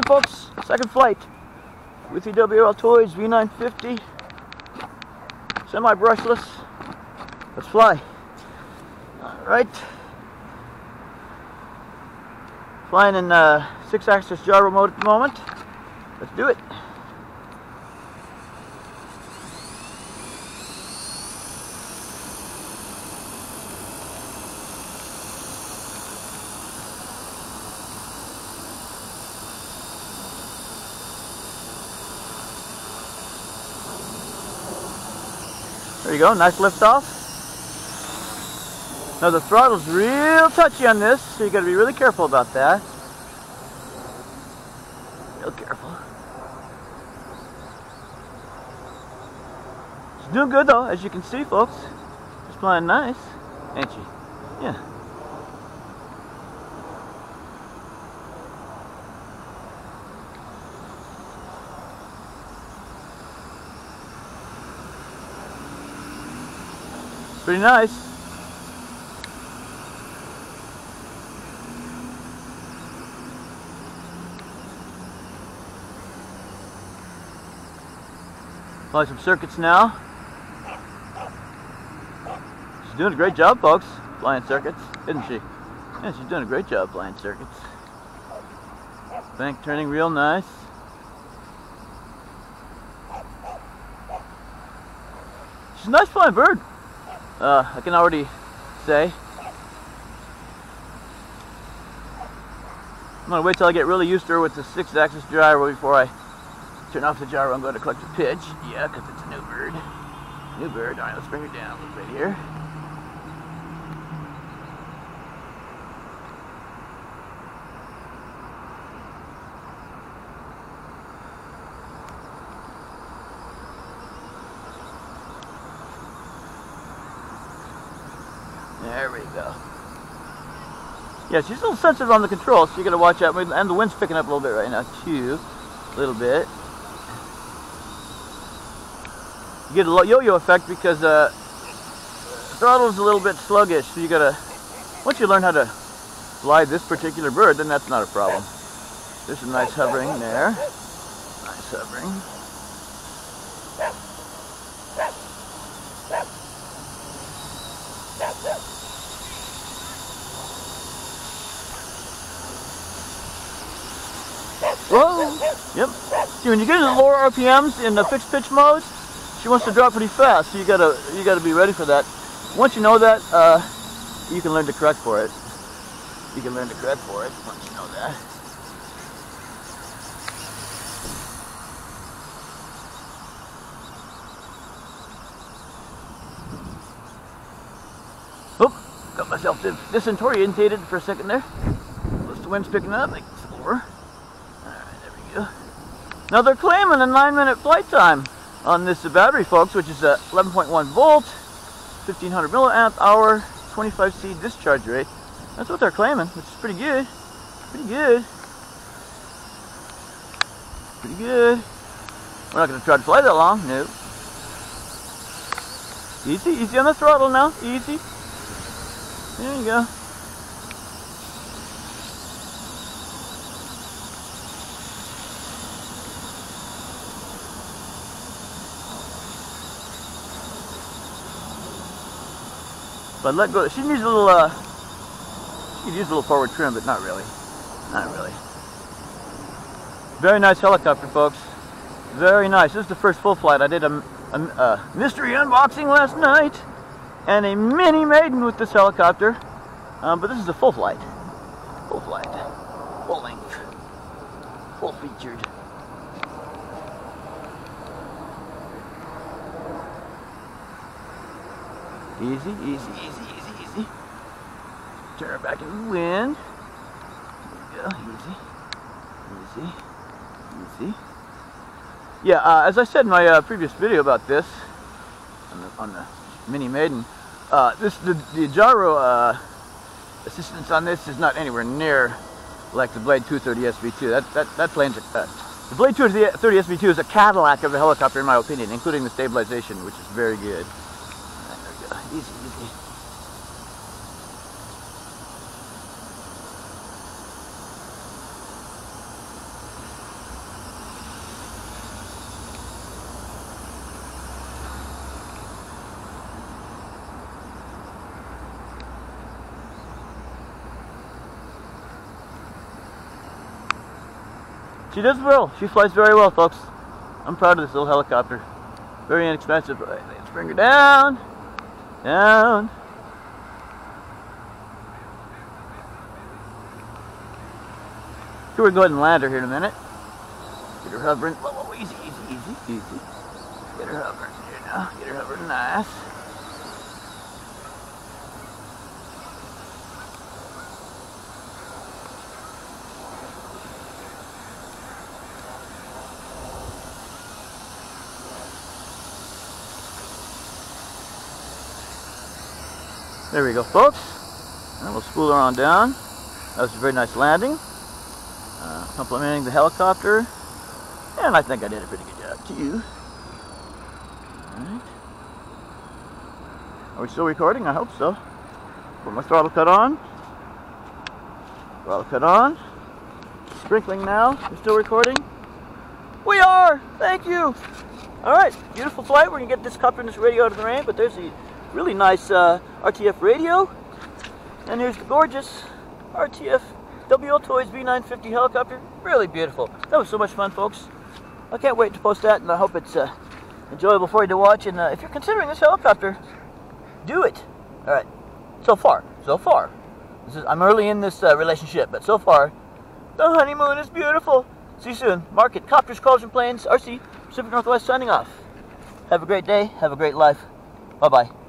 again, folks. Second flight with the WLtoys V950. Semi-brushless. Let's fly. Alright. Flying in 6-axis gyro mode at the moment. Let's do it. There you go, nice lift off. Now the throttle's real touchy on this, so you gotta be really careful about that. Real careful. She's doing good though, as you can see, folks. She's flying nice, ain't she? Yeah. Pretty nice. Fly some circuits now. She's doing a great job, folks, flying circuits, isn't she? Yeah, she's doing a great job flying circuits. Bank turning real nice. She's a nice flying bird. I can already say. I'm going to wait till I get really used to her with the 6-axis gyro before I turn off the gyro. I'm going to collect the pitch. Yeah, because it's a new bird. New bird. Alright, let's bring her down a little bit here. There we go. Yeah, she's a little sensitive on the controls, so you gotta watch out. And the wind's picking up a little bit right now too, a little bit. You get a yo-yo effect because the throttle's a little bit sluggish. So you gotta, once you learn how to fly this particular bird, then that's not a problem. There's some nice hovering there. Nice hovering. Whoa! Yep. See, when you get into the lower RPMs in the fixed pitch mode, she wants to drop pretty fast. So you gotta be ready for that. Once you know that, you can learn to correct for it. You can learn to correct for it once you know that. Oop! Got myself disorientated for a second there. Plus the wind's picking up. Make it slower. Now they're claiming a 9-minute flight time on this battery, folks, which is a 11.1 volt, 1500 milliamp hour, 25C discharge rate. That's what they're claiming, which is pretty good. Pretty good. Pretty good. We're not going to try to fly that long, no. Easy, easy on the throttle now, easy. There you go. But let go. She needs a little. She could use a little forward trim, but not really. Not really. Very nice helicopter, folks. Very nice. This is the first full flight. I did a mystery unboxing last night, and a mini maiden with this helicopter. But this is a full flight. Full flight. Full length. Full featured. Easy, easy, easy, easy, easy. Turn her back into the wind. There we go. Easy. Easy. Easy. Yeah, as I said in my previous video about this, on the Mini Maiden, the gyro assistance on this is not anywhere near like the Blade 230 SV2. That plane's the Blade 230 SV2 is a Cadillac of a helicopter, in my opinion, including the stabilization, which is very good. Easy, easy. She does well. She flies very well, folks. I'm proud of this little helicopter. Very inexpensive. Right, let's bring her down. Down. So we're going to go ahead and land her here in a minute. Get her hovering. Whoa, whoa, easy, easy, easy, easy. Get her hovering here now. Get her hovering nice. There we go, folks. And we'll spool her on down. That was a very nice landing. Complimenting the helicopter. And I think I did a pretty good job too. Alright. Are we still recording? I hope so. Put my throttle cut on. Throttle cut on. Sprinkling now. We're still recording. We are! Thank you! Alright, beautiful flight. We're going to get this copter and this radio out of the rain, but there's the really nice RTF radio. And here's the gorgeous RTF WLtoys V950 helicopter. Really beautiful. That was so much fun, folks. I can't wait to post that, and I hope it's enjoyable for you to watch. And if you're considering this helicopter, do it. Alright, so far. I'm early in this relationship, but so far, the honeymoon is beautiful. See you soon. Market, Copters, Crawlers, and Planes, RC, Pacific Northwest signing off. Have a great day. Have a great life. Bye-bye.